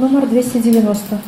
номер 290.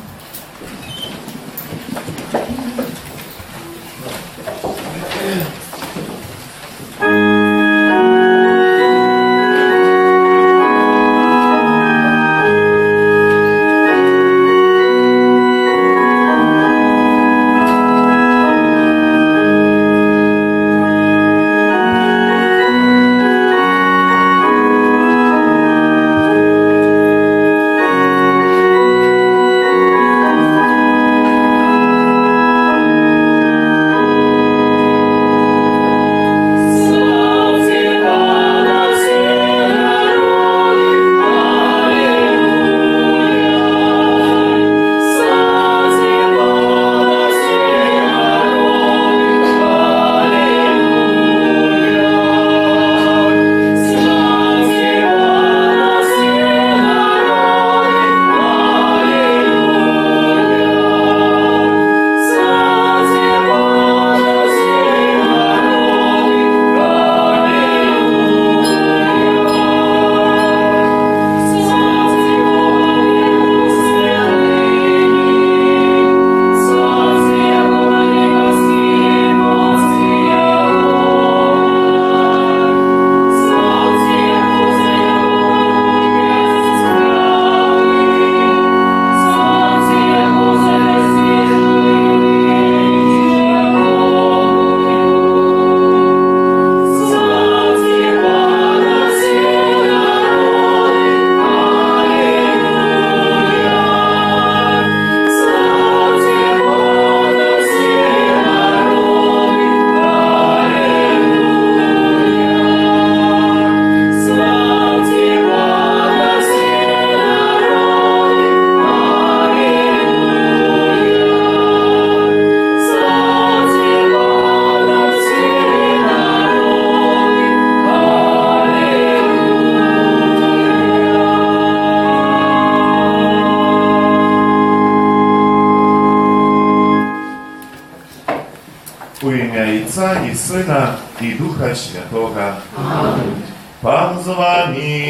I Syna, i Ducha Świętego. Amen. Pan z wami.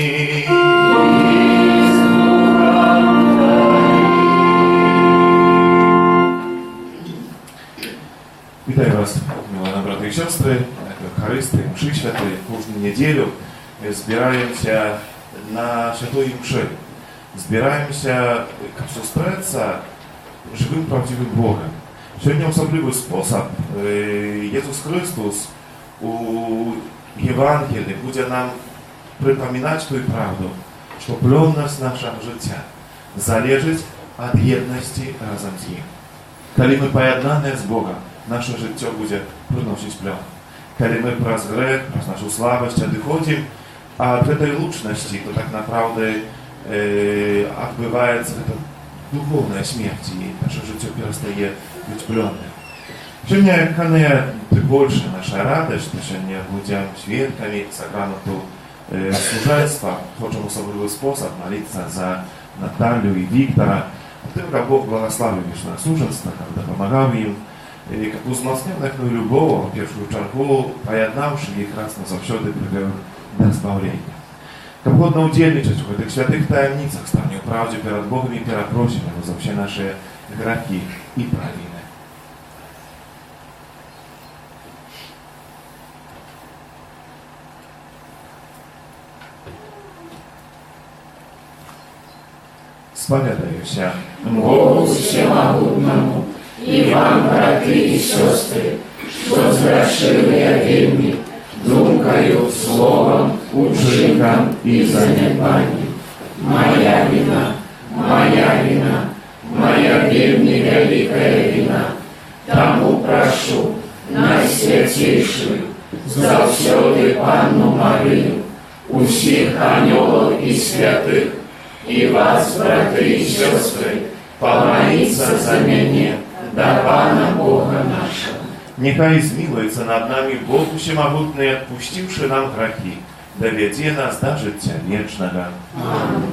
Witam was, miłe braty i siostry, na Eucharystii, mszy świętej, w każdą niedzielę zbierają się na świętej mszy. Zbierają się zostrzec żywym, prawdziwym Bogiem. Сегодня особливый способ Иисус Христос у Евангелии будет нам припоминать ту правду, что плотность нашего życia zależy od jedności razem z Nim. Kiedy my pojednane z Bogiem, nasze życie będzie przynosić plon. Kiedy my przez grzech, przez naszą słabość odchodzimy od tej łączności, to tak naprawdę odbywa się духовная смерть, и наше życie перестає być plonnym. Сегодня, конечно, больше наша радость, что сегодня будем свидками сакраменту служенства. Хочем особливый способ молиться за Наталью и Виктора. Tylko Бог благословил их на служенство, когда помогал им, и как узнавших на любого, в первую чергу, поjednавши их раз на завсёды привел до избавления. Как угодно удельничать в этих святых таемницах, станем правде перед Богом и просим Его за все наши грехи и провины. Споглядаюся Богу всемогутному и вам, браты и сестры, что зграшили я вельми, думкою, словом, учинком и занепанием. Моя вина, моя вельми великая вина. Тому прошу, найсвятейшую, завсёды Панну Марию, усіх анёлов и святых, и вас, браты и сестры, помолиться за меня, до Пана Бога нашего. Нехай змилуется над нами Бог всемогутный, отпустивший нам грехи, доведи нас до життя вечного. Аминь.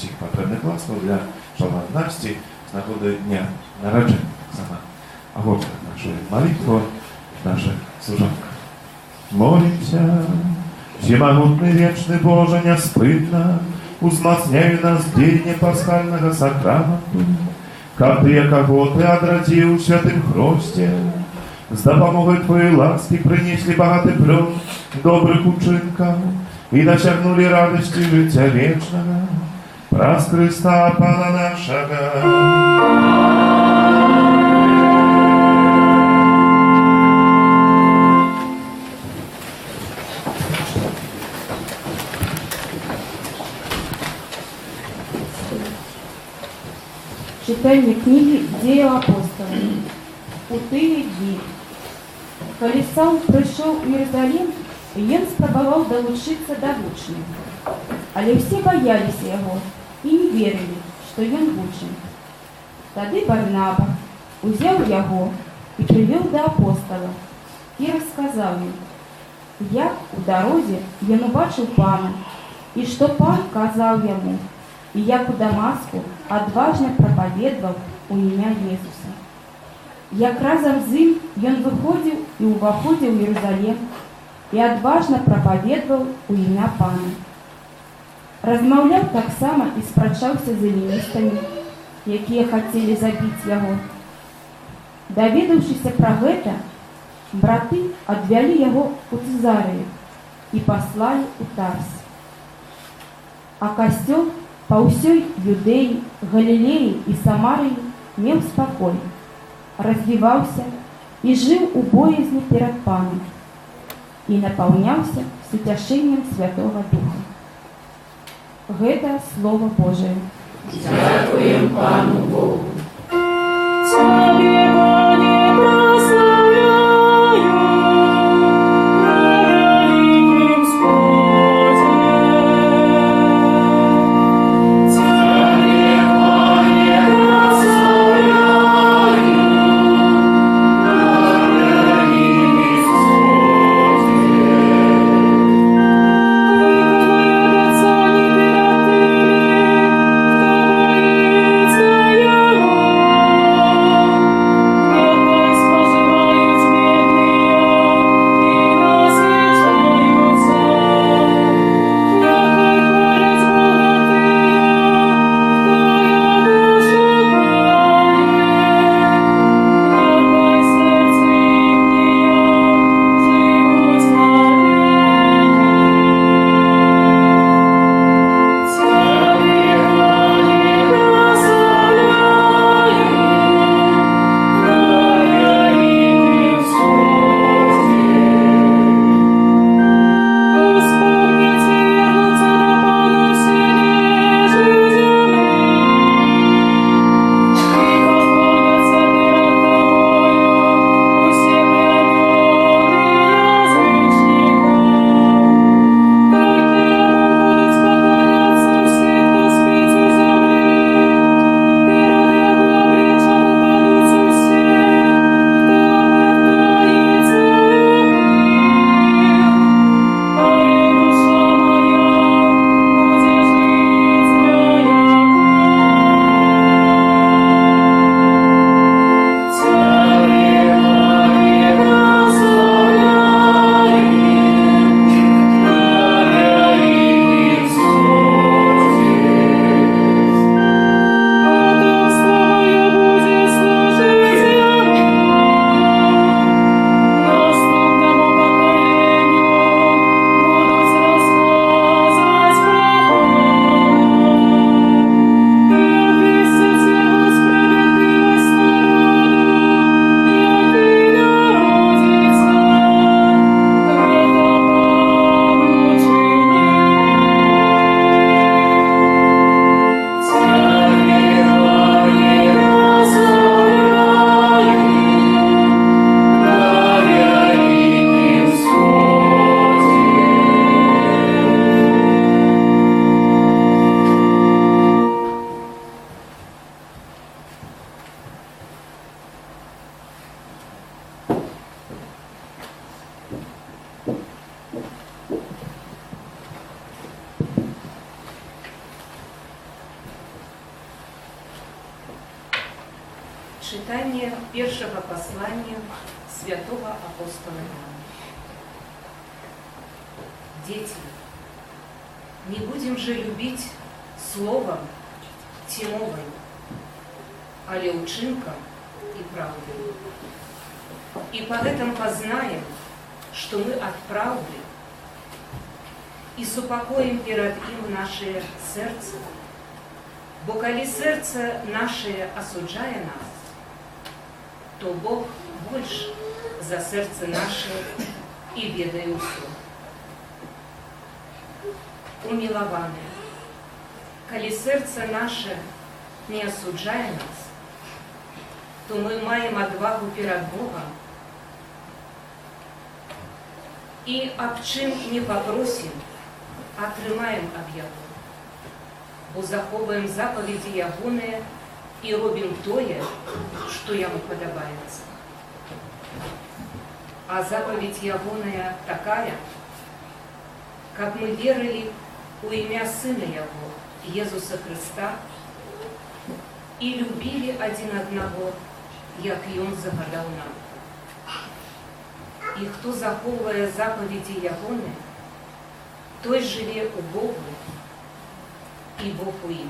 усіх патрэбных ласкаў для шалваннасці з нагоды дня нараджэння. Таксама агучка нашай малітвы, наша служанка. Молимся, всемогутный вечный Боже, неспытно, узмацняй нас в дзеянне пасхальнага сакраменту, каб ты, каго ты адрадзіў у святым хросце, з дапамогай твоей ласки прынеслі багаты плён добрых учынкаў і дасягнулі радасці жыцця вечнага праз Хрыста Пана нашага. Читание книги «Дзеяў апосталаў». У тыя дні, калі Саўл прыйшоў у Іерусалім, ён спрабаваў далучыцца да вучняў. Але ўсе баяліся яго і не верылі, што ён вучань. Тады Барнаба узяў яго і прывёў да апостала і расказаў ім, як у дарозе ён убачыў Пана, і што Пан казаў яму, і як у Дамаску адважна прапаведваў у імя Езуса. Як разам з ім ён выходзіў і ўваходзіў у Іерусалім і адважна прапаведваў у імя Пана. Размаўляў таксама і спрачаўся з эліністамі, якія хацелі забіць яго. Даведаўшыся пра гэта, браты адвялі яго у Цэзарыю і паслалі ў Тарс. А касцёл па ўсёй Юдэі, Галілеі і Самарыі меў спакой, развіваўся і жыў у боязні перад Панам і напаўняўся суцяшэннем Святога Духа. Гэта Слова Божие. Дзякуем Пану Богу. Твои Читание первого послания святого апостола Иоанна. Дети, не будем же любить словом тимовым, але учинком и правдой. И поэтому познаем, что мы от правды, и с упокоем перед им наше сердце, бо коли сердце наше осуджая нас, то Бог больше за сердце наше и ведает все. Умилованные, коли сердце наше не осуджая нас, то мы маем отвагу перед Богом, и об чим не попросим, отрымаем об Яго, бо заховуем заповеди Ягоне и робим тое, что Ему подобается. А заповедь Ягоная такая, как мы верили у имя Сына Его, Иисуса Христа, и любили один одного, як и Он загадал нам. И кто, заховывая заповеди Ягоны, той живе у Бога, и Бог у им.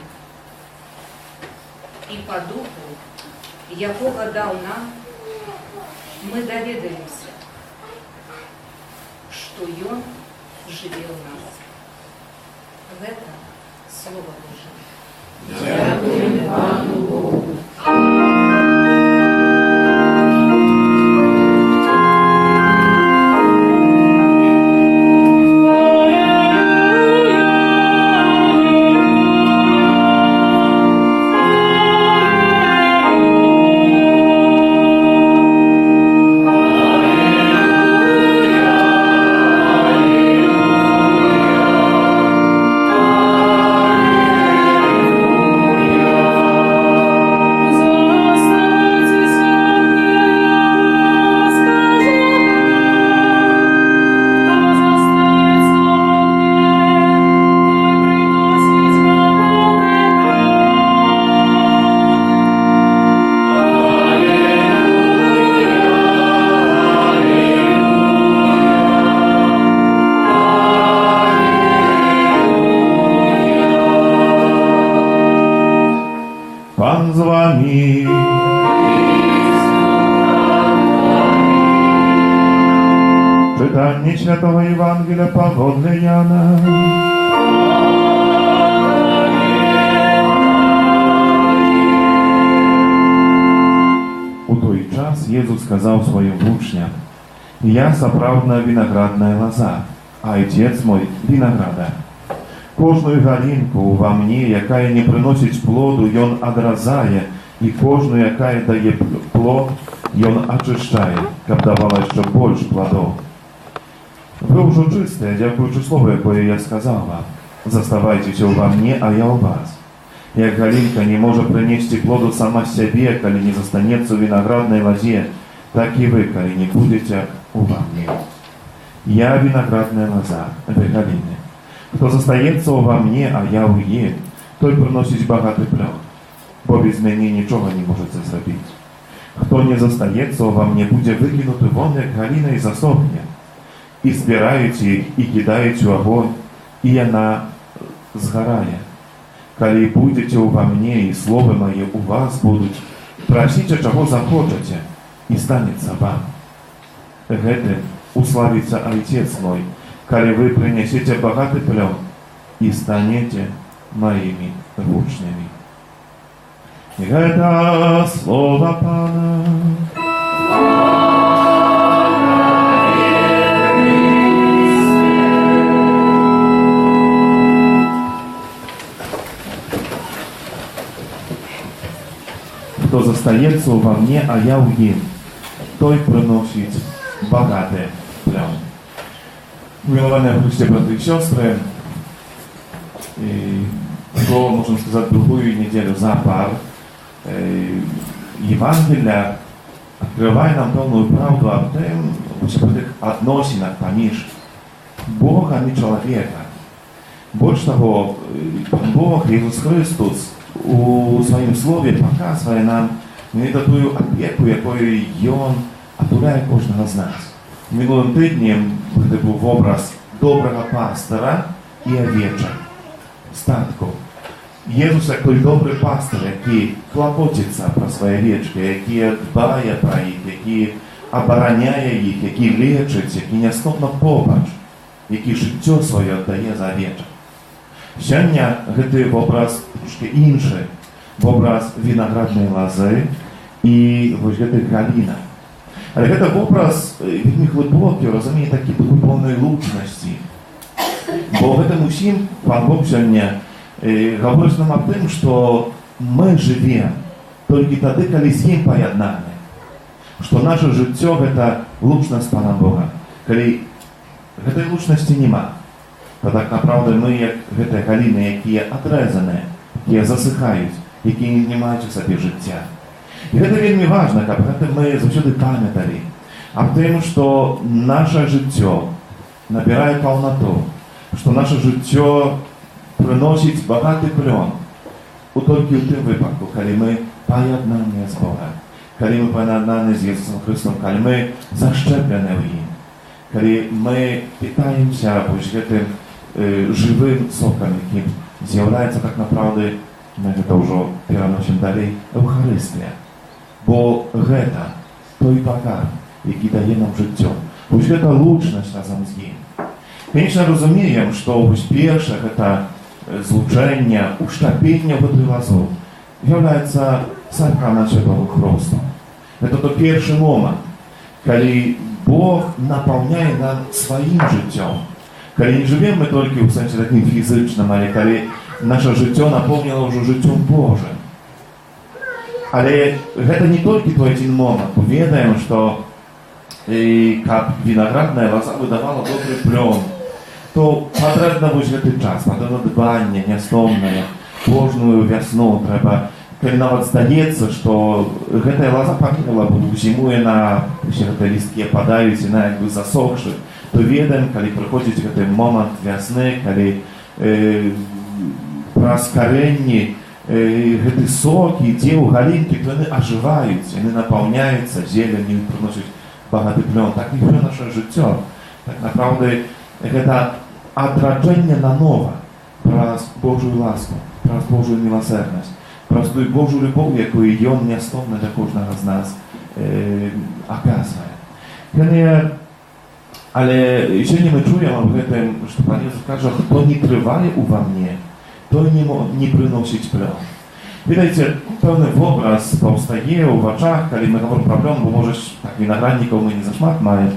И по духу, якого дал нам, мы доведаемся, что Он живе у нас. В этом Слово Божие. Дякуємо Пану Богу. Пан з вами. Читання Святого Євангелія паводле Яна. У той час Єзус сказав своїм учням: «Я сапраўдная виноградная лоза, а Отец мой виноградар. Кожную галинку во мне, якая не приносить плоду, Ён адразае, и кожную, якая дае плод, Ён очищает, каб давала еще больше плодов. Вы уже чистые, дякуючи слову, якое я сказал вам. Заставайтесь во мне, а я у вас. Як галинка не может принести плоду сама себе, коли не застанется в виноградной лозе, так и вы, коли не будете во мне. Я виноградная лоза, вы галины. Кто застається во мне, а я у є, той приносить багатий плод, бо без мене нічого не можете зробити. Хто не застається во мне, буде викинути вон, як галина, і засохне. І збираєте, і кидаєте в огонь, і вона згорає. Коли будете во мне, і слово моє у вас будуть, просите, чого захочете, і станеться вам. Гэтым уславится Отец мой, коли вы принесете богатый плод и станете моими учнями». Это слово Пана. Кто застається во мне, а я у ним, той приносит богатый плод. Umiłowane w Chryście braty i siostry, to można сказать другую неделю запар Евангелия открывает нам полную правду о том, в этих отношениях поміж Богом и человеком. Больше того, Бог, Иисус Христос, у своем слове показывает нам, мені тую опеку, якою ён атуляє кожного з нас. Минулым тижнем це був образ доброго пастора і овечок, статків. Єсус, як той добрий пастор, який клопотиться про свої овечки, який дбає про їх, який обороняє їх, який лечить, який неоступно побач, який життя своє віддає за овечок. Сьогодні це образ трошки інший, образ виноградної лози і ось цих галінок. Але це образ вельми глибокий, розуміє, такий духовної лучності. Бо в этом усім Пан Бог сьогодні говорить нам о том, что мы живем только тогда, когда с Ним поєднаны. Что наше життя – это лучность Пана Бога. Коли этой лучности нема, то так направду мы, як эти галины, які отрезаны, які засыхают, які не мають у собі життя. І це вельми важно, щоб ми завжди пам'ятали о том, що наше життя набирає повноту, що наше життя приносить багатий плон тільки в тим випадку, коли ми поєднані з Богом, коли ми поєднані з Ісусом Христом, коли ми защеплені в Нім, коли ми питаємося цим живим соком, яким з'являється, так направду, ми це вже переносимо далі, Евхаристія. Бо це той покарм, який дає нам життя. Ось це лучність разом з Ним. Конечно, розуміємо, що успішне це злучення, уштапіння в этой лозу являється сакральним Святого Христу. Це той перший момент, коли Бог наповняє нам своїм життям. Коли не живемо ми тільки в сенсі таким фізичним, але коли наше життя наповнено вже життям Божим. Але це не тільки той один момент. Ми знаємо, що як виноградна лоза видавала добрий плон, то потрібно вижити час, потрібно дбання, неостомне, кожну весну треба. Коли навіть здається, що ця лоза померла, бо зимує на листки опадають, і вона якби засохши, то відаємо, коли приходить цей момент весни, коли розкорені ці соки, ті галинки, то вони оживають, вони наповняються зеленью, приносять багатий плон. Так і все наше життя. Так направду, це отражение на ново про Божию ласку, про Божию милосердность, про ту Божию любов, яку Ён неоступно для кожного з нас оказує. Але сьогодні ми чуємо об этом, що Пан Ісус каже, хто не триває во мне, той не приносить плон. Видите, певний образ повстає у очах, коли ми говоримо про плон, бо може так виноградників ми не зашмат маємо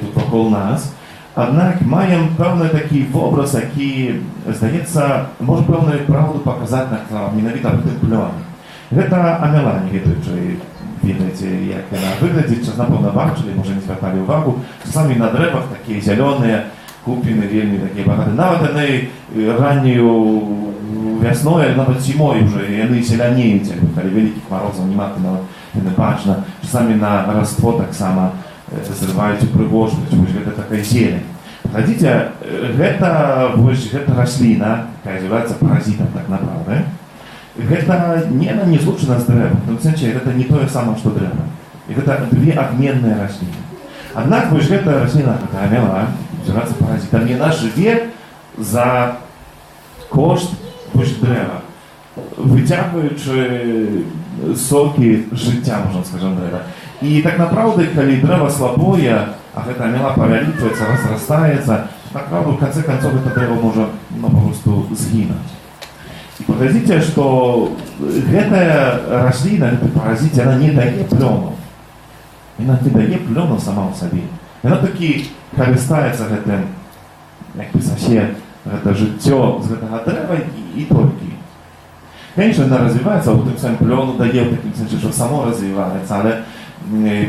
тут около нас. Однак маємо певний такий образ, який, здається, може певну правду показати на ненавіто в тим плоні. Це амела, не ведучи, видите, як вона виглядить, що, напевно, бачили, може не звертали увагу, самі на деревах такі зелені, купіни, вельми такі багаті. Навіть вони ранньою весною, навіть зимою вже, вони зеленіють, коли великих морозів немає, не бачно, самі на роство так само зривають і пригожують, це така зелень. Глядите, это рослина, яка називається паразитом, так направду. Она не злучена с древом, в том смысле, это не то же самое, что древо. Это две обменные рослины. Однако, эта рослина, эта амела, называется паразитом, она живет за кошт древа, вытягиваючи соки життя, можна сказати, древа. І так направду, коли древо слабое, а эта амела повяличивается, разрастается, направду, в конце концов, это древо может просто сгинуть. И подождите, что эта рослина, эта паразит, она не дает плену. Она не дает плену сама в себе. Она таки користается этим, как бы совсем, это життя з этого дерева и только. Конечно, она развивается, вот этим плену дает, таким сенсі, що само развивается, але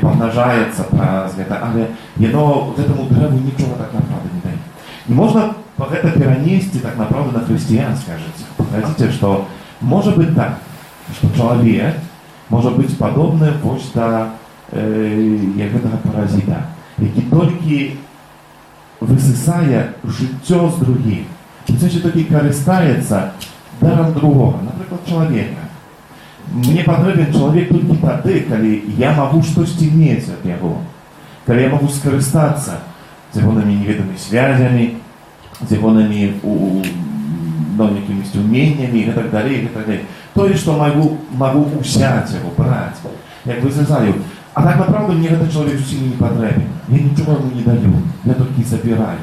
помножается, але оно этому дереву ничего так направду не дает. Не можно это перенести так направду на христианское життя. Видите, что может быть так, что человек может быть подобным вот до этого паразита, який тільки висисає життя з других, це ще тільки користається даром другого, наприклад, чоловіка. Мне потребен человек только тогда, когда я могу что-то иметь от него, когда я могу скористаться зелеными неведомыми связями, зелеными какими-то умениями и так далее, и так далее. То есть, что могу взять его, брать. Я высказаю. А так направду мне этот человек сильно не потребен. Я ничего ему не даю, я только и забираю.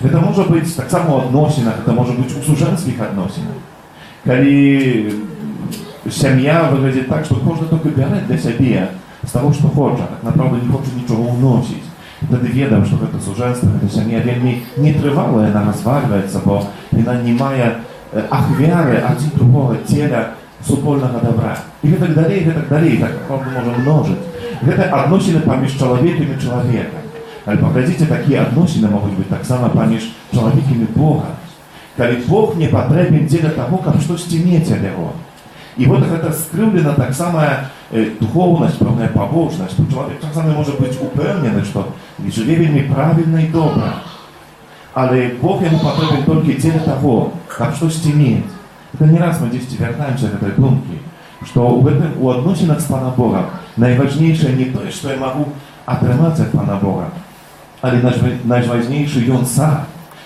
Это может быть так само отношенных, это может быть у суженских отношенных. Когда семья выглядит так, что каждый только берет для себя з того, що хоче, так направду не хоче нічого уносить. Тоді відав, що це суженство, ця сім'я вельми нетривала, вона розвалюється, бо вона не має ахвяри один другого тіла супольного добра. І так далі, і так далі, і так направду може множить. Это отношения поміж чоловіком і чоловіком. Але поглядите, такі отношения можуть бути так само поміж чоловіком і Богом. Коли Бог не потребен для того, как что-то иметь от Него. И вот это скрывлена так самая духовность, правная побожность. Человек так само может быть упевнений, что живе вельми правильно и добро. Але Бог ему потребен только для того, как что-то иметь. Это не раз мы здесь вертаемся к этой думке, что у отношенных с Паном Богом наиважнейшее не то, что я могу отрываться от Пана Бога, але наиважнейшее Он сам.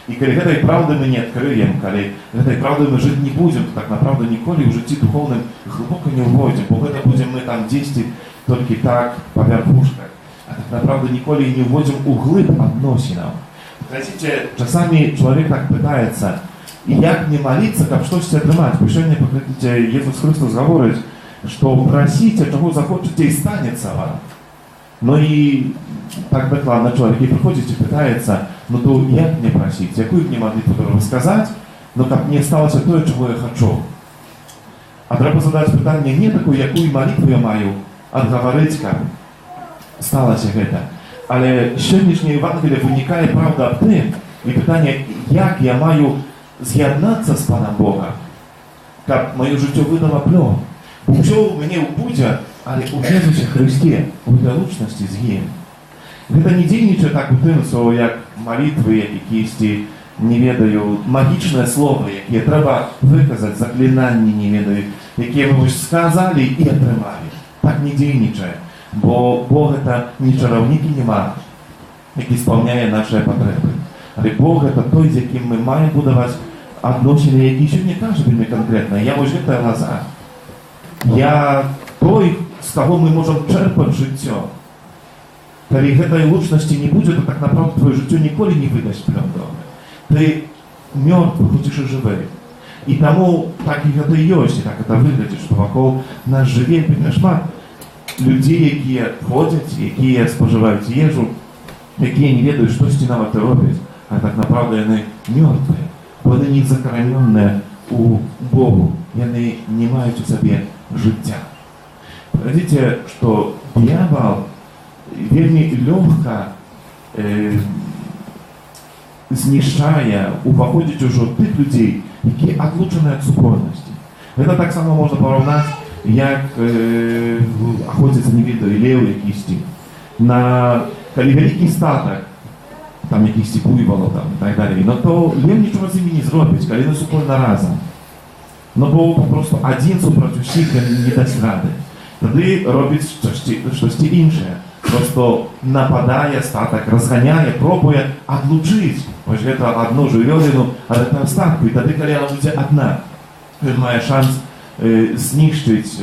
И коли этой правды мы не откроем, коли этой правды мы жить не будем, то так направду николи в житті духовным глубоко не уводим, бо это будем мы там действовать только так, по верхушках, а так направду николи не уводим углыб относинам. Хотите, часами человек так пытается, и як не молиться, как что-то отнимать. Пишение, покажите, Иисус Христос говорит, что просите, чего захочете, и станется вам. Но и так докладно человек и приходит и пытается, ну то як мне просить, какую мне молитву рассказать, но как мне сталося то, чего я хочу. А треба задать питание не такое, какую молитву я маю отговорить, как сталося это. Але сьогоднішнє Євангеліє виникає правда об тим, і питання, як я маю з'єднатися з Паном Богом, як моє життя видало пльон. Бо все у мене буде, але у Ісусі Христі, у відлучності з Ним. Гэта не дзейнічае так у тым, што як малітвы, якісь, не ведаю, магічныя словы, якія трэба выказаць, заклінанні, не ведаю, якія вы сказалі і атрымалі. Так не дзейнічае, бо Бог гэта не чараўнік і не маг, які спаўняе нашыя патрэбы. Але Бог гэта той, з якім мы маем будаваць адносіны, які сёння кажа вельмі канкрэтна. Я вось гэтая лаза. Я той, з каго мы можам чэрпаць жыццё. Коли этой лучности не будет, то так направду твое житие николи не выдаст плён. Ты мертвый, хоть и живой. И тому так и это есть, и так это выглядит, что вокруг нас живе, понимаешь, людей, которые ходят, которые споживают ежу, которые не ведают, что с ними это робить, а так направду они мертвые. Они не закорененные у Богу, и они не имеют у себе життя. Видите, что дьявол вельми легко знішчає, уваходить уже тих людей, які отлучені від супольності. Это так само можна порівняти, як охотяться, не відаю, лев якийсь, коли великий статок, там якийсь буйволо там і так далі, но то лев нічого з ними не зробить, коли не супольно разом. Но бо просто один супротив всіх не дасть ради. Тоді робить щось інше. Просто нападая, статок разгоняя, пробуя отлучить. Ось это одну живёлину, а это остатку. И тогда, когда она будет одна, он має шанс знищить,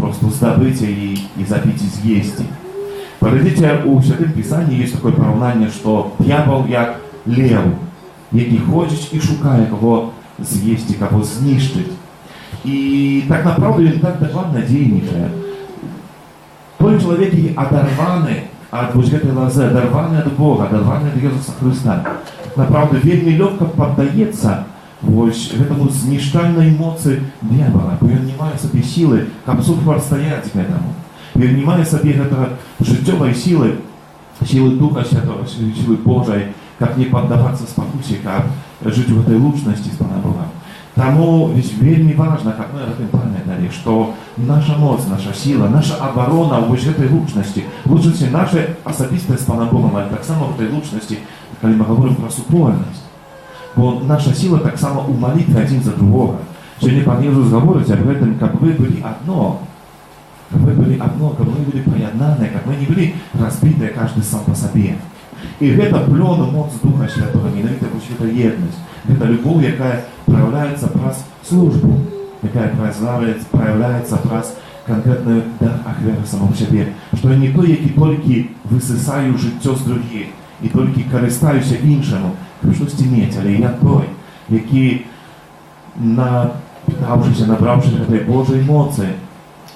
просто здобыть и забить, и съесть. Подождите, у Святым Писании есть такое поравнание, что дьявол як лев, який ходить и шукає, кого съесть, кого знищить. И так направду він так докладно дійничає. Той человек оторванный от вот этой лозы, оторванный от Бога, оторванный от Иисуса Христа, направду вельми легко поддается вот этому знищальной эмоции дьявола, бо он не має собі силы, как противостоять этому. Он не має собі этого життєвої силы Духа Святого, силы Божией, как не поддаваться спокусе, как жить в этой лучности с Паном Богом. Тому ведь вельми важно, как мы об этом памятали, что наша мощь, наша сила, наша оборона в этой лучности нашей особистой с Паном Богом, а так само в этой лучности, когда мы говорим про супольность. Бо наша сила так само у молитвы один за другого. Сегодня Пан Иисус говорит об этом, как вы были одно. Как вы были одно, как мы были поjednane, как мы не были разбиты, каждый сам по себе. И это плёну моц Духа Святого, ненавидя это едность. Это любовь, яка проявляется праз службу, яка проявляется праз конкретный дар ахвяра самому себе. Что не то, які тільки висисаю життя з других, і тільки користаюся іншому, щоб щось мати, але я той, який, набравшись этой Божьей моcy,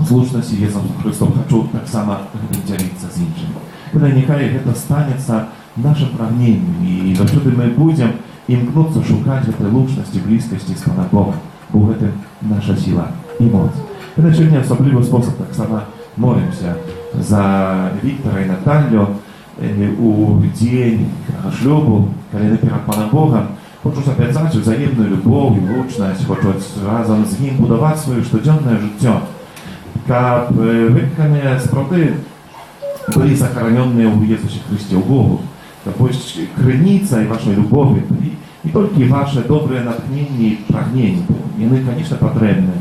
слушности Иисусом Христом, хочу так само делиться с іншими. Когда нехай это станется нашим прагнением, и завсюди мы будем имкнуться шукать этой лучности, близкости с Паном Богом. Бог это наша сила и моц. Это сегодня особливый способ, так само молимся за Виктора и Наталью у день шлюбу, когда перед Паном Богом. Хочу записать взаимную любовь и лучность, хочу разом с ним будовать свое штоденное життя. Как веками справды были захороненные у Иисусе Христе, у Богу. Так пусть крыница и вашей любови, и только ваше доброе натхнение и прагнение, они, конечно, потребны.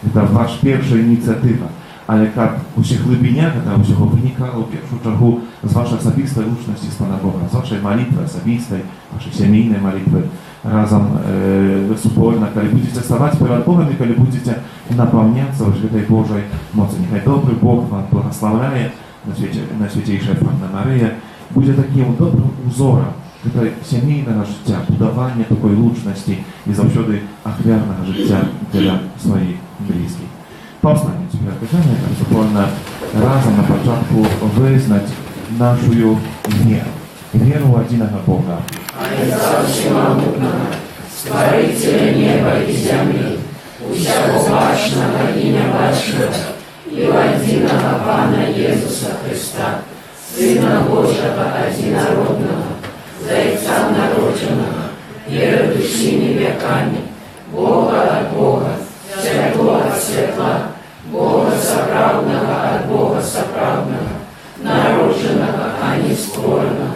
Это ваша первая инициатива. Але как у всех глубинях, это у всего вынікало в первую чергу с вашей особистой лучности с Паном Богом, с вашей молитвы особистой, вашей семейной молитвы, разом супольно, когда будете вставать перед Богом, и когда будете наполняться в этой Божьей моци. Нехай добрый Бог вам благословляет на Святейшая Панна Мария, будет таким добрым узором этой семейного життя, будования такой лучности и завсёды ахвярного життя для своих близких. Повстанем теперь казання, как супольно разом на початку визнать нашу веру. Веру в единого Бога. Отца Всемогутного, Створителя неба и земли, всякобашного и небашного, и в единого Пана Иисуса Христа, Сына Божьего одинородного, Зайца народженного, перед всеми веками, Бога от Бога, Святого от Светла, Бога соправдного от Бога соправдного, народженного, а не створенного,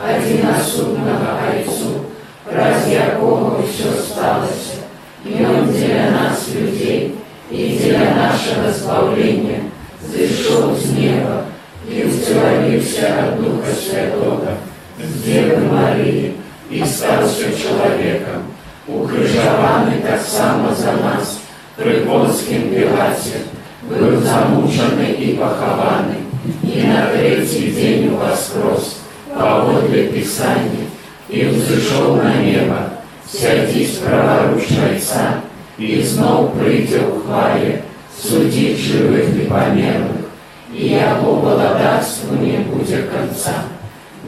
одиносудного Отцу, раз якого все сталося, и Он для нас, людей, и для нашего избавления, зашел с неба и втелился от Духа Святого, с Девы Марии, и стался человеком, укрыжованный так само за нас, при Понским Пилате, был замученный и похованный, и на третий день воскрес, поводле Писания, и взошел на небо, сядись праворуч Отца, и снова придя в хвале, судить живых и померлых, и яко володарству не будет конца.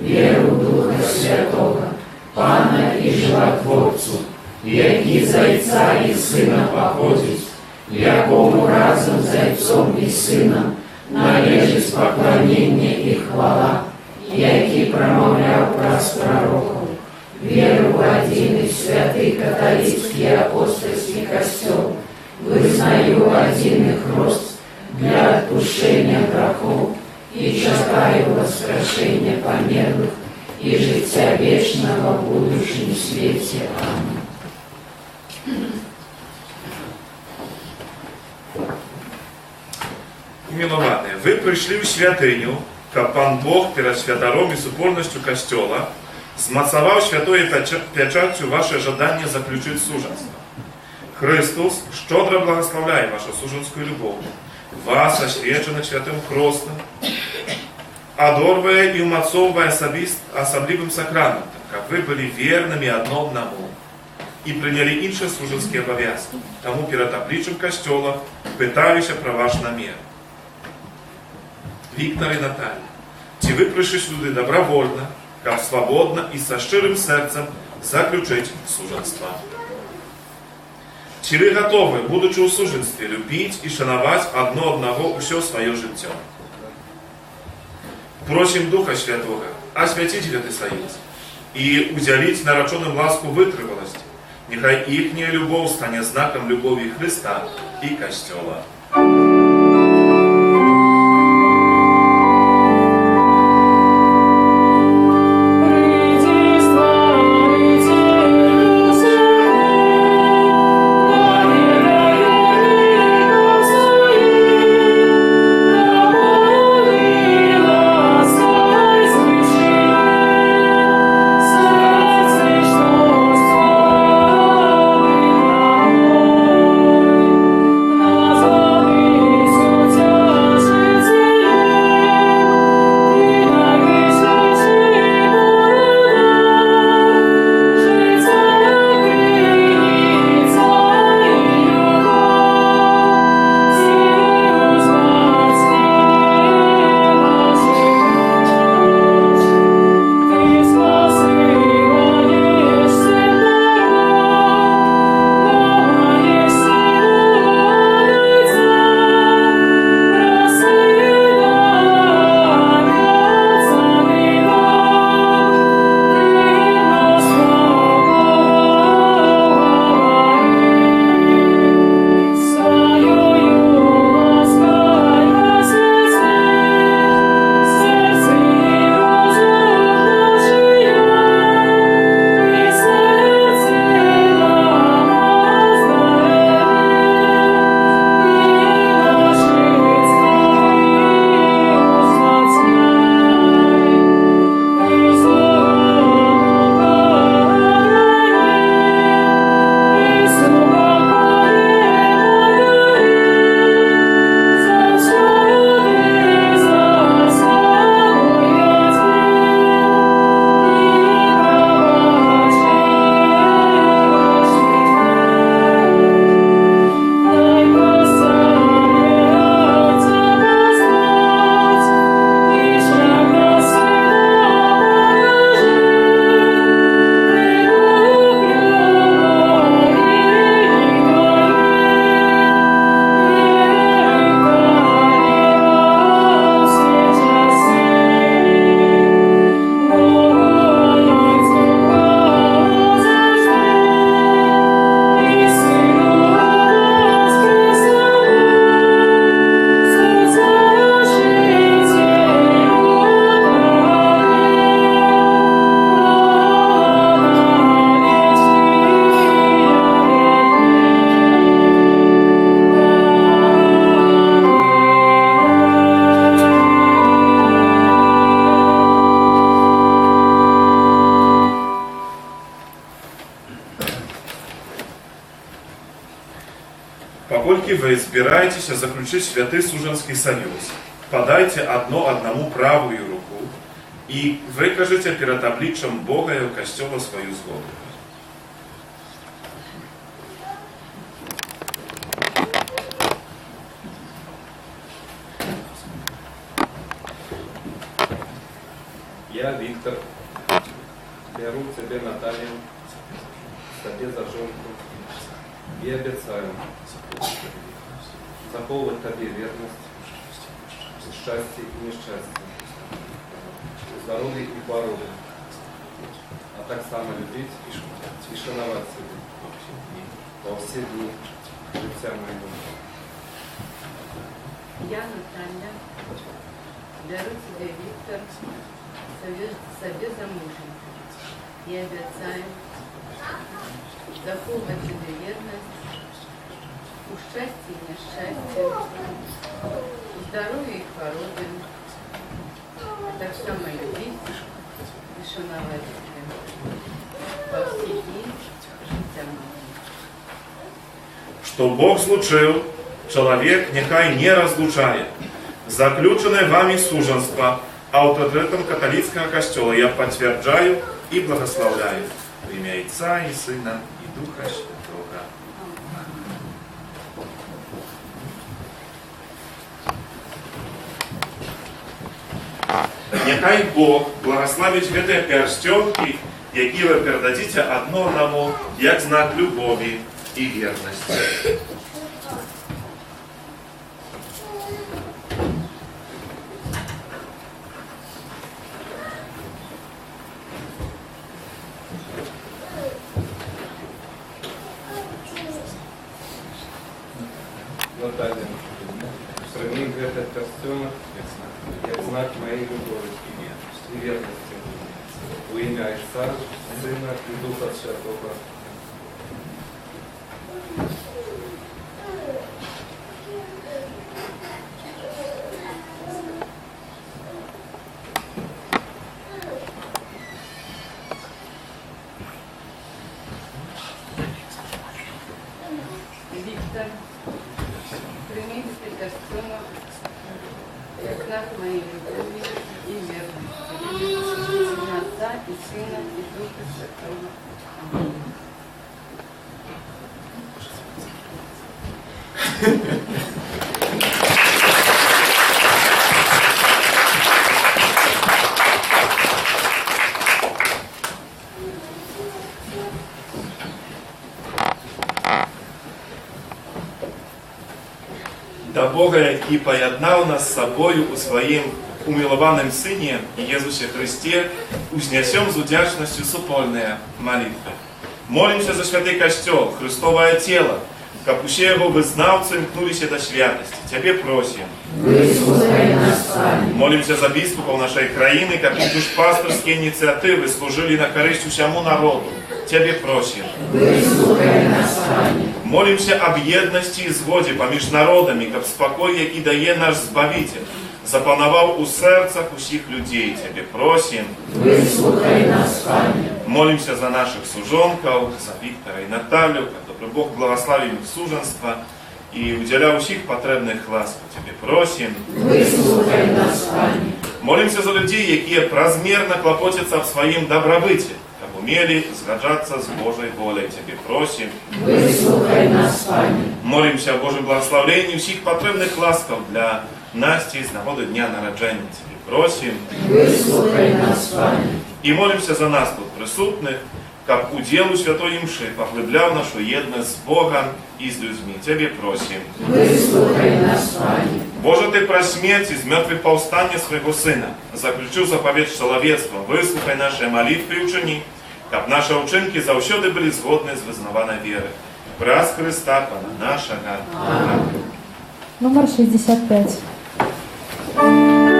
Веру Духа Святого, Пана и Животворцу, який Зайца и Сына походит, якому разом Зайцом и Сыном належит поклонение и хвала, який промовляв праз пророков, веру в один и святый католический апостольский костел, вызнаю один их рост для отпущения грехов и чекаю воскрешения померлых и життя вечного в будущем свете. Аминь. Милованы, вы пришли в святыню, как Пан Бог перед святаром и супольностью Костела, змацавав святою печатью ваше жадание заключить суженство. Христос щедро благословляет вашу суженскую любовь, вас освяченных святым крестом, одорвая и умацовывая особливым сакраментом, как вы были верными одно одному и приняли иншие служенские обовязки, тому перед обличием Костела, пытаюся про ваш намер. Виктор и Наталья, чи вы пришли сюда добровольно, как свободно и со щирым сердцем заключить суженство? Чи вы готовы, будучи у суженстве, любить и шановать одно одного все свое життя? Просим Духа Святого освятить этот союз и уделить нароченным ласку вытривалости. Нехай ихняя любовь станет знаком любови Христа и Костела. Thank you. збираетесь заключить святый суженский союз, подайте одно одному правую руку и выкажите перед обличием Бога и Костела свою згоду. Я, Виктор, беру тебе Наталью, себе за жонку, и обещаю заховывать тебе верность, счастье и несчастье, здоровье и хвороби, а так само любить и шановать себя во все дни життя моего. Я, Наталья, беру тебе, Виктор, себе за мужем и обещаю заховывать тебе верность у счастья и несчастья, у здоровья и хвороби, а так само любить и шановать тебя во все дни життя моего. Что Бог случил, человек нехай не разлучает. Заключенное вами суженство авторитетом католического костела я подтверждаю и благословляю в имя Отца и Сына и Духа Святого. Нехай Бог благословить эти перстенки, які ви передадите одно одному, як знак любові і вірності. Наталья, прими этот перстенок, як знак моей любові и верности. Во имя Отца, Сына и Духа Святого. Виктор, прими этот перстенок, як знак моей любви и верности. В имя Отца и Сына и Духа Святого. Аминь. Да Бога и поєднав нас з собою у своїм умилованном Сыне Иисусе Христе, узнесем с удячностью супольные молитвы. Молимся за святый костел, Христовое тело, как усе его вызнавцы мкнулись до святости. Тебе просим. Выслухай нас, Пане. Молимся за бискупов нашей краины, как и душпасторские инициативы служили на користь всему народу. Тебе просим. Выслухай нас, Пане. Молимся об едности и згоде поміж народами, как спокой, який дає наш Збавитель, запланував у серцах усіх людей. Тебе просим. Выслухай нас, Пане. Молимся за наших сужонков, за Виктора и Наталью, как Бог благословил их суженство и уделял усіх потребных ласк. Тебе просим. Выслухай нас, Пане. Молимся за людей, які празмерно клопотятся в своим добробыте, как умели сгоджаться с Божьей волей. Тебе просим. Выслухай нас, Пане. Молимся о Божьем благословении всіх потребных ласков для Насти з нагоди дня народження. Тебе просим. Выслухай нас, Пане. И молимся за нас тут присутных, как уделу святой мши поглыбляв нашу едность с Богом и с людьми. Тебе просим. Выслухай нас, Пане. Боже, Ты про смерть из мертвых повстания своего Сына заключил заповедь человечеством. Выслухай наши молитвы и учини, как наши учинки завсёды были згодны с вызнаваной верой. Праз Христа, Пана нашего. Аминь. Номер 65. Господи,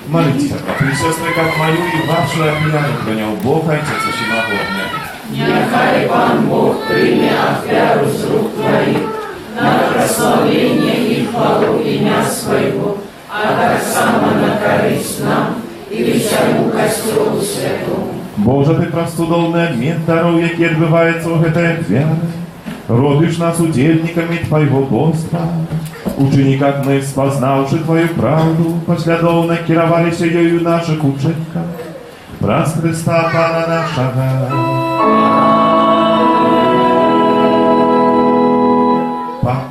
Молитесь, браты и сестры, как молю и вашу офиару, гонял Бог, Отец Всемогутный. Нехай Пан Бог прийме офяру с рук Твоих на прославление и хвалу имя Своего, а так само на корысть нам и всему Костелу Святому. Боже, Ты простудовный обмен даров, який отбывается в этой веры. Робишь нас удельниками Твоего Богства. Учени, как мы, спознавши Твою правду, последовно кировались ею наших учеников. Праз Христа Пана нашего. Пан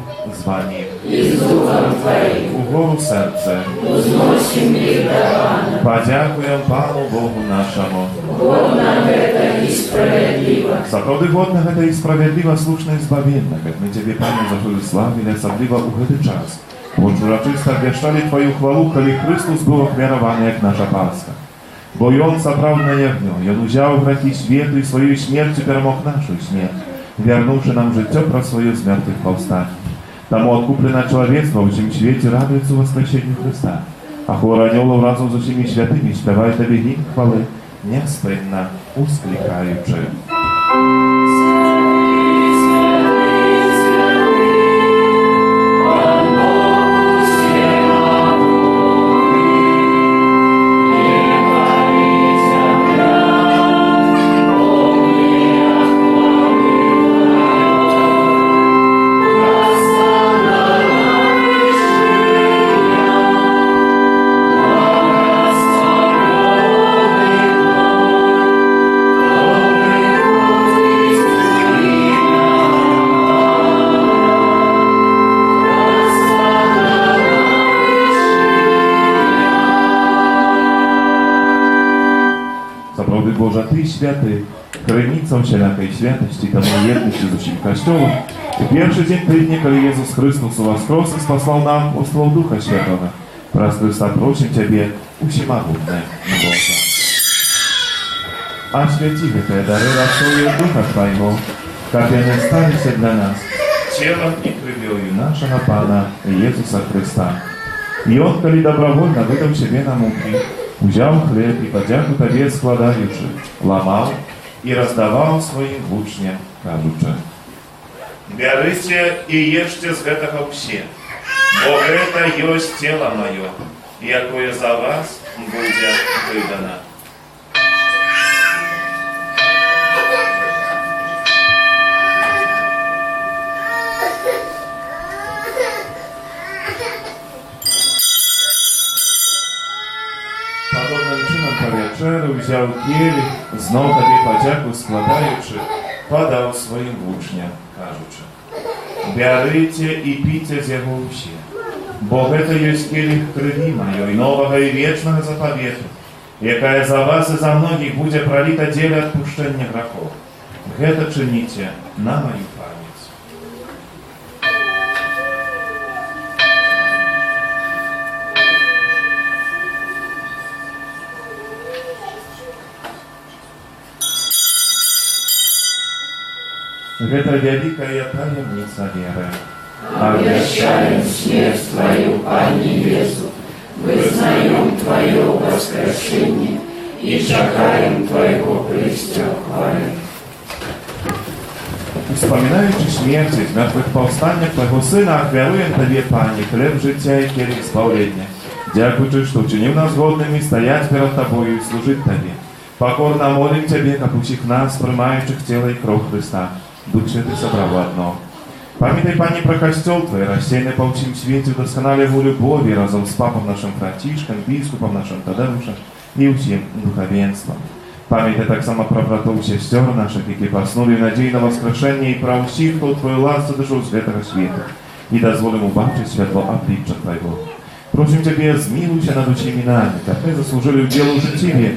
звонит. И с Духом Твоим Угору сердце. узносим мир до Пана. Подякуем Пану Богу нашему. Годно это и справедливо. Сапроды годно это и справедливо, слушно и збавенно, как мы Тебе, Пане, за Твою славили, особливо у этот час. Вот урочисто обвящали Твою хвалу, коли Христос был охвярований, як наша Пасха. Бо и Он собрал на ягню, и Он узял грехи світу, и свою смертью перемог нашу смерть, вернувши нам життя про свою з мертвых повстань. Тому откуплено человечество в всем свете радуется воскресению Христа. А хор анёлов разом со всеми святыми спевает Тебе гимн хвалы, неспинно ускликаючи. Боже, Ты святый, криниця всякої святості та єдності з усім Костелом, у перший день тижня, коли Иисус Христос воскрес и спасал нам послал Духа Святого, про Христа просим Тебе, усемогутное Бога. Освяти это дары рассолью Духа Твоего, как они остались для нас, телом и кровью нашего Пана Иисуса Христа. И Он, коли добровольно выдал себе на муки, взял хлеб и подяку Тебе складаючи, ломал и раздавал своим учням, кажучи: «Берите и ешьте с этого все, бо это есть тело мое, якое за вас будет выдано». Вечеру взяв келих, знов Тобі подяку складаючи, подав своїм учням, кажучи: «Берите і пійте з його всі, бо це єсть келих крові моєї, нового і вічного заповіту, яка за вас і за многих буде пролита для відпущення грехов. Це чините на мою пам'ять». Это великая таємниця веры. Обвящаем смерть Твою, Пане Иисус, вызнаем Твое воскрешение и чакаем Твоего престя хвали. Вспоминаючи смерти в мертвых повстаннях Твоего Сына, ахвяруем Тебе, Пане, хлеб життя и келих избавления. Дякуючи, что учинил нас годными стоять перед Тобою и служить Тебе. Покорно молим Тебе, как усіх нас, приймаючих тело и кровь Христа. Дух Святый собрал в одно. Памятай, Пане, про Костел Твой, рассеянный по всем свете, удосконаливай волю Божию разом с Папом нашим Францишком, Бискупом нашим Тадеушем и всем духовенством. Памятай так само про братов сестер наших, які поснули надій на воскрешення, і про всіх, хто Твою ласку дошел з святого света, и дозволим убавить светло обличчя Твоего. Просим Тебе, змилуйся над усіми нами, как мы заслужили в делу житті вічне.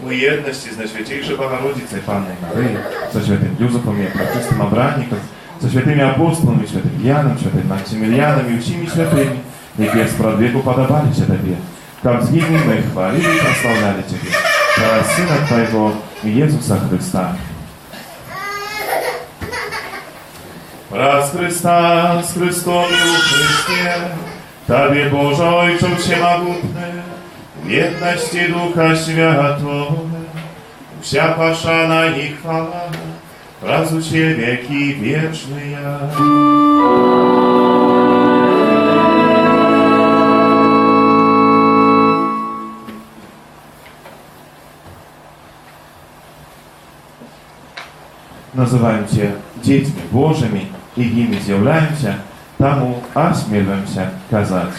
У єдності з Найсвятейшей Богородицей Панной Марии, со святым Юзефом и пречистым обранником, со святыми апостолами, святым Яном, святым Максимилианом и всеми святыми, які спрадвеку подобались Тебе, как с ними мы хвалили и прославляли Тебе, про Сына Твоего Иисуса Христа. Раз Христа с Христом и у Христе, Тебе, Боже, Отче всемогутный, єдності Духа Святого, вся пошана и хвала, разуче веки вечные. Называемся детьми Божьими и ими являемся, тому осмеливаемся казать.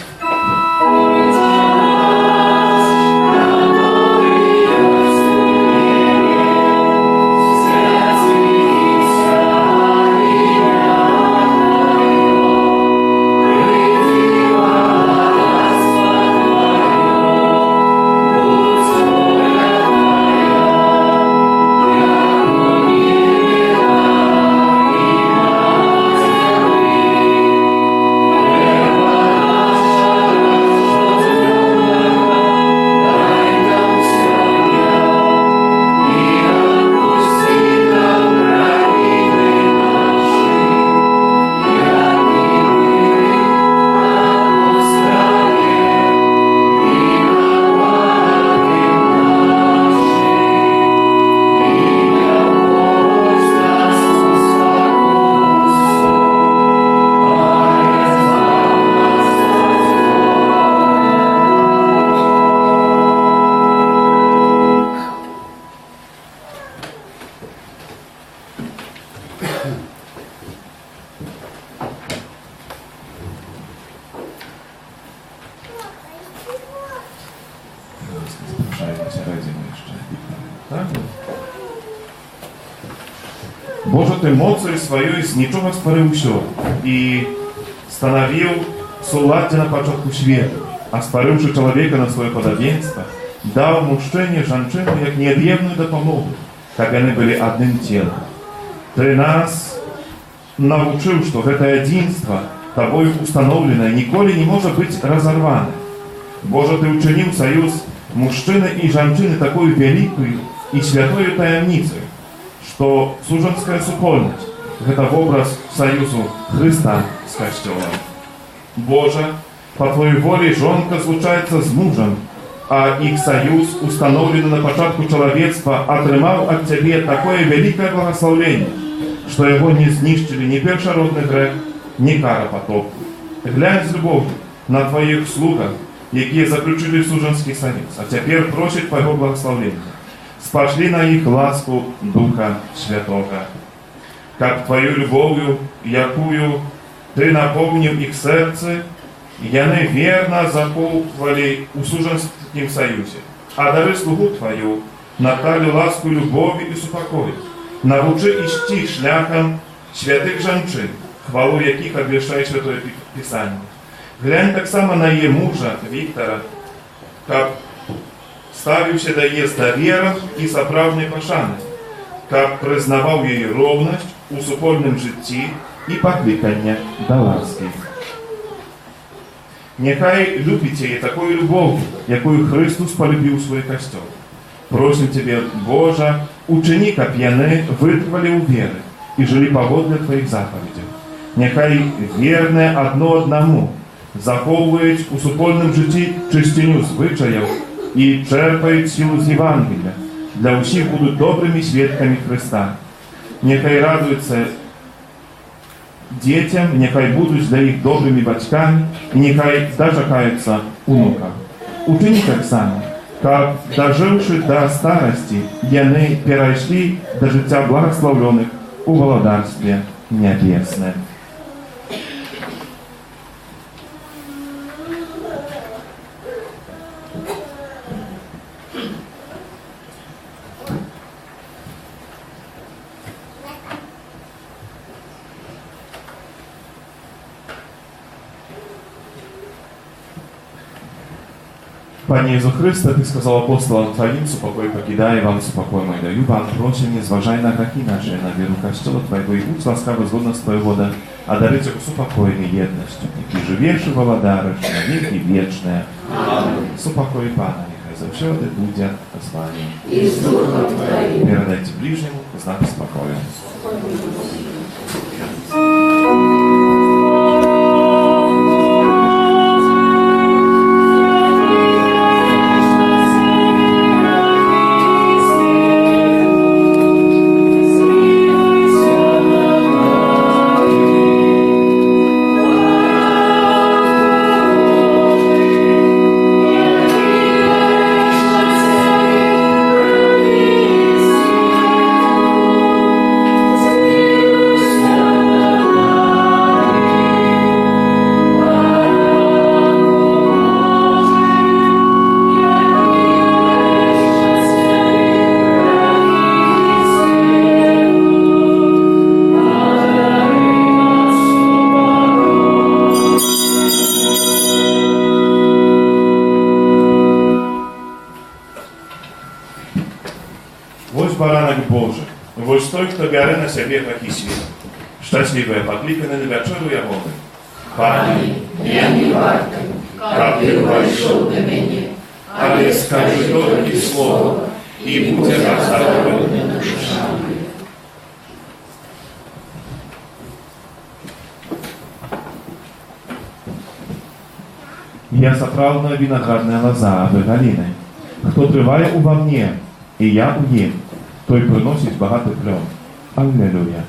Боже, Ты мocою своей з нічого створив все і становив суладдя на початку світу, а створивши чоловіка на своє подобенство, дав мужчині жінчину як неод'ємну допомогу, як вони були одним тілом. Ти нас навчив, що це единство, тобою установленное, ніколи не може бути розорване. Боже, Ты учинив союз мужчины и женщины такую великую и святую таємницею, что суженская супольность – это образ союзу Христа с Костелом. Боже, по Твоей воле жонка случается с мужем, а их союз, установленный на початку человечества, отрымал от Тебе такое великое благословение, что его не знищили ни першородный грех, ни кара потопу. Глянь с любовью на Твоих слугах, які заключили суженский союз, а теперь просят Твоего благословения. Спошли на их ласку Духа Святого. Как Твою любовью, якую Ты наполнил их сердце, яны верно заховывали у суженским союзе. А дари слугу Твою, Наталью ласку любови и супокою. Научи идти шляхом святых женщин, хвалу яких обвещает Святое Писание. Глянь так само на ее мужа Виктора, как ставився да є довіром і справжньої пошани, як признавав її ровність у супольному житті і покликання до ласки. Нехай любите її такою любов'ю, якою Христос полюбив свій костел. Просим Тебе, Боже, учини, как яны витривали у віри і жили поводле Твоїх заповідей. Нехай вірне одно одному заховують у супольному житті чистиню звичаїв и черпают силу з Євангелія. Для усіх будуть добрими свідками Христа. Нехай радуються дітям, нехай будуть для їх добрими батьками, і нехай даже каються внукам. Учини так само, як, доживши до старості, яны перейшли до життя благословлених у володарстві небесне. Panie Jezu Chryste, Ty сказал апостолам Твоим, супокой покидаю вам, супокой мой даю вам, просим, не зважай на грехи наши, на веру Костела Твоего, и будь ласкаво згодно с Твоего вода, а дарите супокойной едностью, и живешь и володаришь на веки вечные. Супокой Пана, нехай завсёды будет с вами. И с Духом Твоим. Передайте ближнему знак спокоя. baranek Boży, woś той, kto biorę na siebie taki świat. Szczęśliwe podlikane na wieczoru jawony. Пані, я не вартий, как ты вошел до меня, Ale скажи только слово, и будет оздоровлена душа моя. Я сапраўдная виноградная лоза, а вы галины. Кто триває во мне, и я у ним, той приносит богатый плод. Аллилуйя.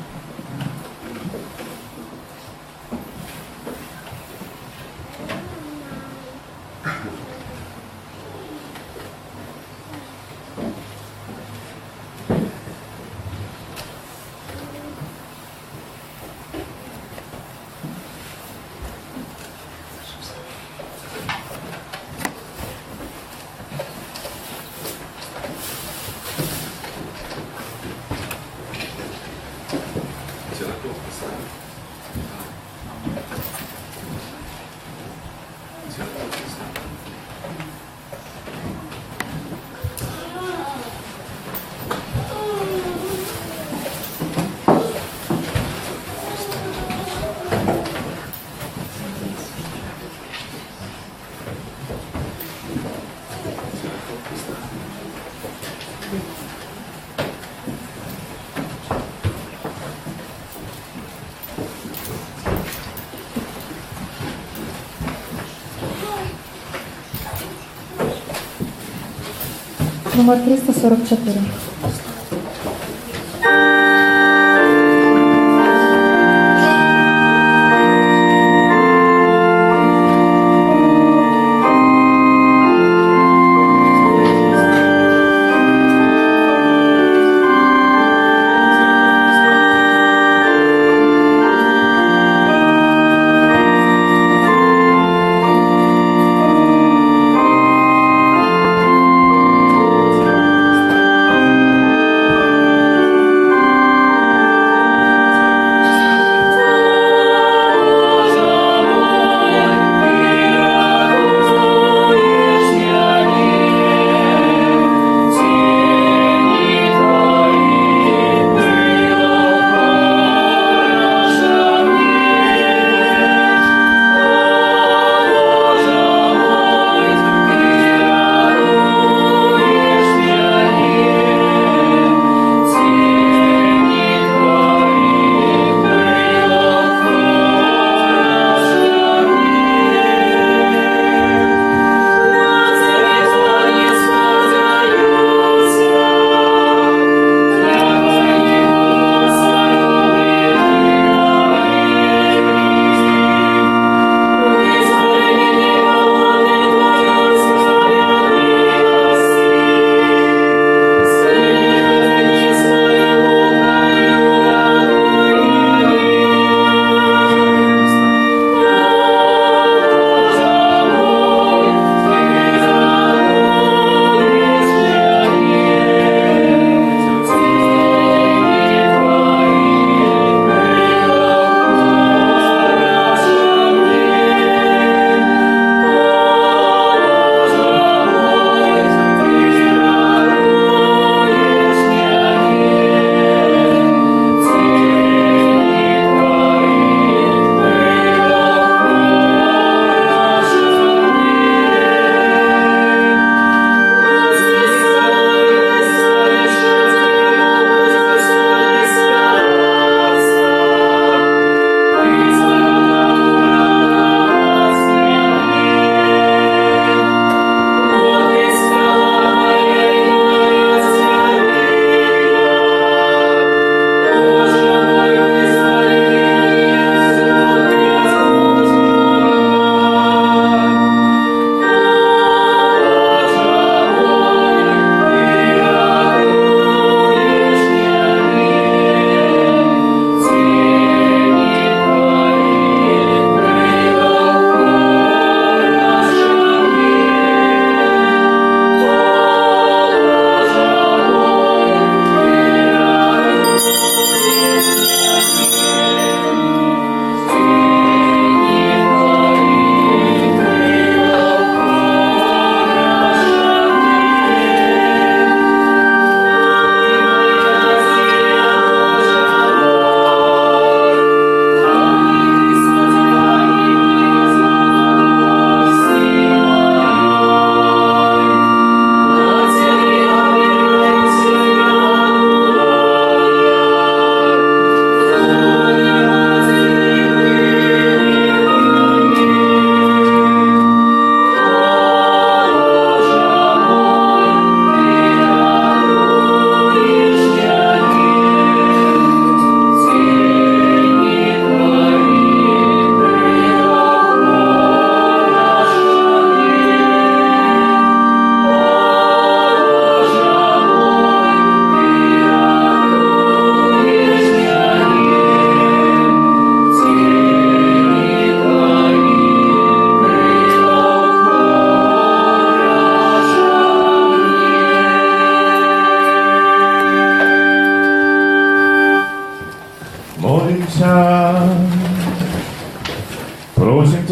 Номер 344.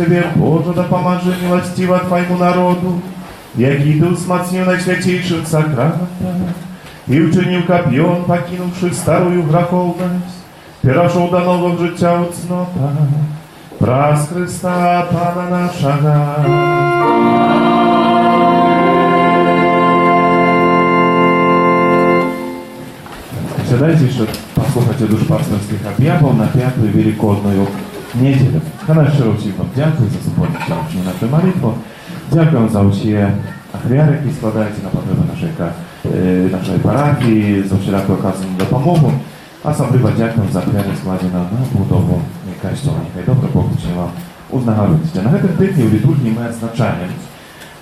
Ciebie, Boże, da pomaży miłościwa Twojemu narodu, jak i Duch wzmocnił najświętejszym sakramentach i uczynił kapion, pokinувши старую греховность, перешел до нового życia od cnota. Przez Chrysta Pana naszego. Siadajcie jeszcze, posłuchajcie duszpasterskich objawów na piątą Wielkодную niedzielę. Kanał Szeroci Wam dziękuję za wspólnie na tę modlitwę. Dziękuję za usiłek achwiar, jakie składacie na potrzeby naszej parafii, za wszelaką okazję do pomocy. Особливо дякую за прямо складено на будову Kościoła. Niechaj dobro Bóg Cię Wam uznagrodzi. Na tym tygodniu w liturgii my odznaczamy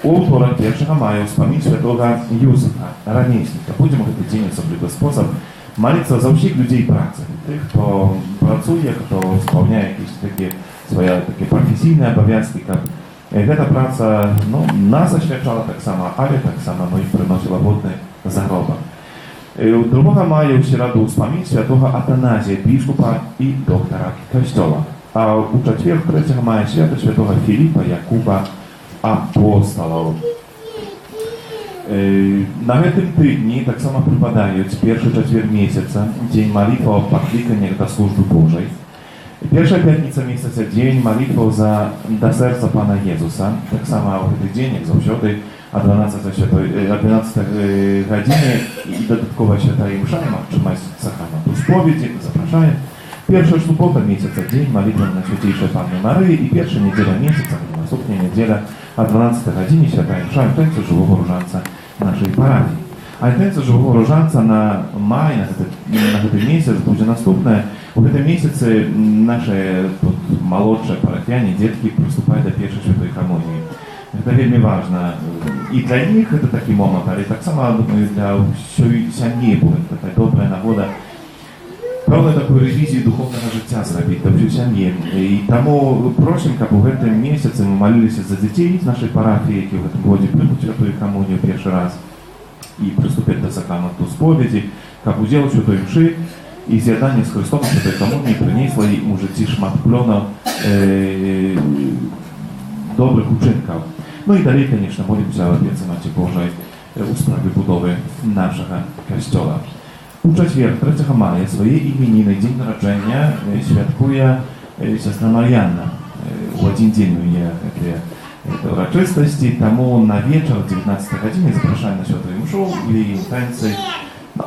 u wtorek 1 maja wspomnieć świętego Józefa, ранейшника. Будемо в этот день особливий спосіб молиться за всіх людей праці. Тих, хто працює, хто виконує якісь такі свої професійні обов'язки. Ця праця нас освячала так само, але так само і приносила водний заробок. 2 maja w środę wspomnieć świętego Atanazja, biskupa i doktora Kościoła. A u czwartek 3 maja świętego Filipa Jakuba apostołów. Na tym tygodniu tak samo przypadają pierwszy czwartek miesiąca, dzień modlitwy o poklикanie do służby Bożej. Pierwsza piątnica miesiąca, dzień modlitwy do serca Pana Jezusa. Tak samo w ten dzień, jak zawsze, o 12 godzinie i dodatkowo święta i msza, trzymać sakramentu spowiedzi, zapraszam. Pierwsza sobota miesiąca, dzień modlitwy na Świętejszej Panny Maryi i pierwsza niedziela miesiąca, następna niedziela o 12 godzinie święta i msza, tańce żywego różańca naszej parafii. A tańce żywego różańca na maj, na ten miesiąc, będzie następne. W tym miesiącu nasze młodsze parafianie, dzieci przystępują do pierwszej świętej komunii. To bardzo ważne. I dla nich to taki moment, ale tak samo dla семьи будет такая добрая нагода pełne takiej rewizji duchownego życia zrobić, do семьи. I тому просим, чтобы в этом месяце мы молились за детей z naszej parafii, які в этом году примут святую коммунию первый раз и приступят до сакраменту споведи, как уделать святой мши и з'єднання з Христом святой коммунии принесло им в житті шмат плена dobrych uczynków. No i dalej, конечно, молимся o opiece Matki Bożej u sprawy budowy naszego Kościoła. U czwartek 3 maja swojej imieniny, dzień narodzenia, świadkuje siostra Marianna. W один dzień je te uroczystości, temu na wieczór o 19 godzinie zapraszamy na świętą mszę i tańce.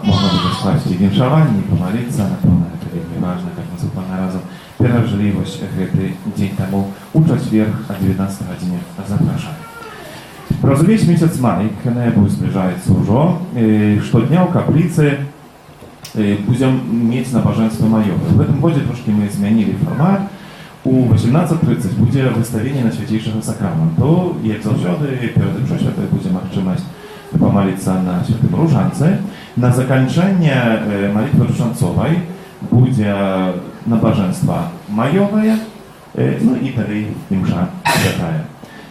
Można by sprawdzić winszowanie, pomolić na pewno to jest ważne, jak my zupełnie razem. Pierwsza możliwość dzień temu u czwartek o 19 godzinie zapraszamy. Rozumieć miesiąc maj, kiedy był zbliżać dużo, co dnia w kaplicy będziemy mieć nabożeństwo majowe. W tym godzie troszkę my zmienili format. U 18:30 będzie wystawienie na Świętejszego Sakramentu. Jak zawsze, przed mszą świętą będziemy trzymać pomolić na Świętym Różańcu. Na zakończenie modlitwy różańcowej będzie nabożeństwo majowe, no i dalej msza święta.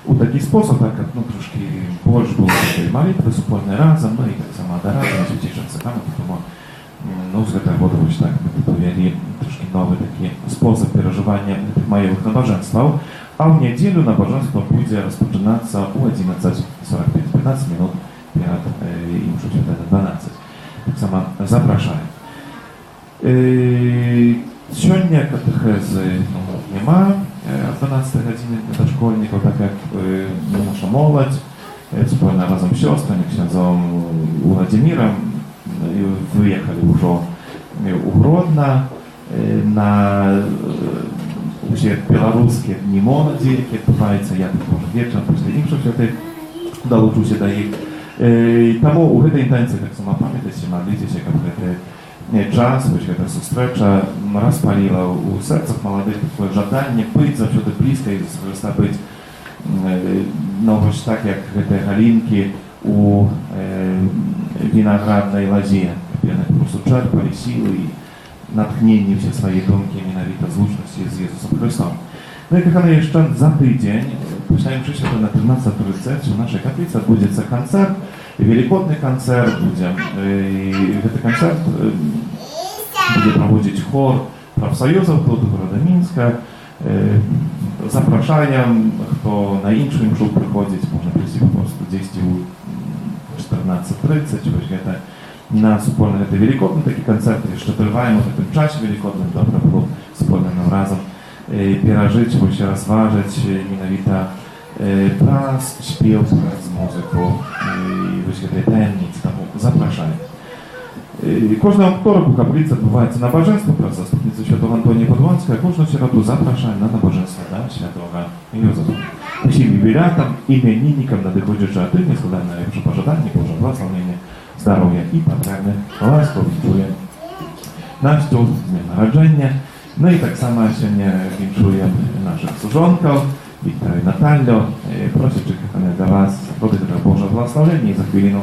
U taki sposób, tak jak troszkę больше było tej modlitwy wspólnie razem, no i tak samo adoracja na Świętejszym Sakramentu, z tego powodu tak powiedzieli troszkę nowy taki sposób przeżywania tych majowych nabożeństw. A w niedzielę nabożeństwo będzie rozpoczynać o 11:45, 15 minut przed mszą świętą 12. Tak samo zapraszam. Сегодня katechezy nie ma, o 12 godzinie dla szkolników, tak jak nasza młodzież, wspólnie razem z siostrą, księdzem Władimirem, wyjechali już u Grodna na białoruskie dni młodzi, jakie odbywają ja może wieczór, после mszy świętej, dołączył się do ich. Тому у этой intencji, tak samo pamiętajcie, modlicie się, jak czas, ta встреча rozpaliła u sercach młodych takie żądanie być zawsze blisko Jezusa Chrysta, być właśnie tak jak te halinki u winogradnej łazie, które po prostu czerpali siły i natchnieni все swoje думки mianowite z łączności z Jezusem Chrystusem. No i kochane, jeszcze za tydzień, myślałem, że to na 13:30 w naszej kaplicy odbędzie się koncert, wielkopolny koncert, ten koncert będzie prowadzić chór Profsojuzów Gорода Mińska, запрошаємо, хто на іншу імшу приходить, можна прийти просто десь у 14:30, ось це на супольне це великодне такі концерти, що триваємо в цьому часі великодним, добре було супольним разом пережити, ось розважити менавіта праз, śpiew, praz, muzyku i wyświetlej tajemnic, тому запрошаємо. Кожного второк у каплиці відбувається набожество про заступницю святого Антонія Подвонського. Кожну сироту запрошаємо на набожество святого Юзефа. Всім юбілятам, іменинникам надиходячи отныне складаємо найлепше пожадання, Боже благословення, здоров'я і потребне ласку вінчуємо Настю з днем народження. Ну і так само сьогодні вінчуємо наших служонків, Віктора і Наталю, просячи для вас робити Боже благословення і за хвилину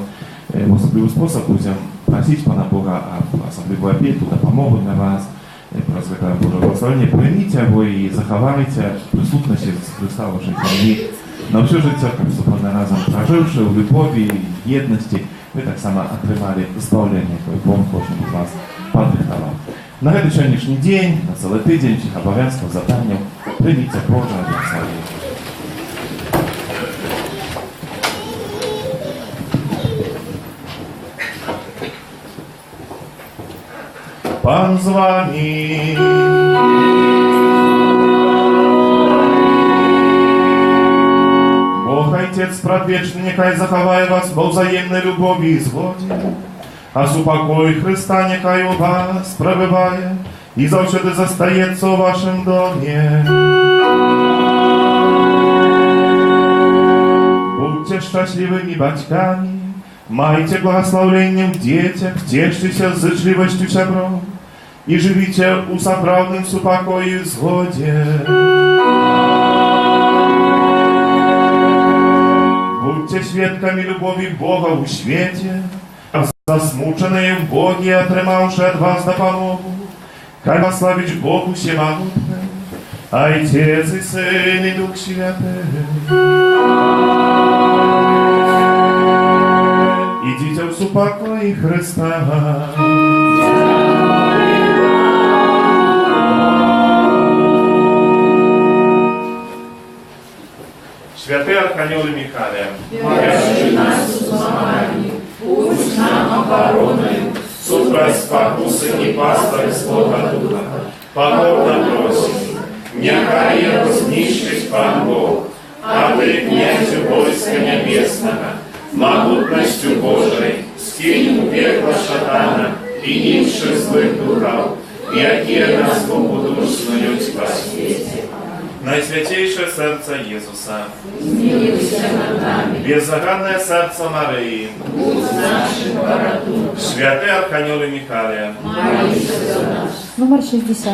в особливий спосіб будемо просити Пана Бога об особливу опеку, допомогу для вас, про Боже благословення. Прийміть його і заховайте присутність Христа в вашій сім'ї на все життя, як супольне разом проживши у любові і єдності, ви так само отримали збавлення, яке Бог кожен з вас підготував. На этот сьогоднішній день, на цілий тиждень всіх обов'язків, завдань, прийміть Боже благословення. Pan z wami. Бог Отец предвечный, нехай заховає вас во взаємній любові і згоді, а супокой Христа нехай у вас пробиває і завжди застається у вашому домі. Будьте щасливими батьками, майте благословение в детях, тешьтеся с зычливостью сябров и живите у соправдным супокою и згоде. Будьте свідками любові Бога у світі, засмучені в Богі, отримавши от вас допомогу. Хай вас славить Богу всемогутний, Отец и Сын и Дух Святый. Идите в супокой Христа. Святый Архангел Михаил, покажи нас в змаганні, будь нам обороною, супроть спокуси і пастор з Бога Духа. Покорно просим, нехай його знищить Пан Бог, а ти, князю войска небесного, могутностью Божией, скинь у пекла шатана и низших злых духов, які нас побудушнують во свете. Найсвятейшее сердце Иисуса, Змилуйся над нами, беззаганное сердце Марии, будь нашим порятунком, святый Архангел Михаил, молися за нас. Номер 60.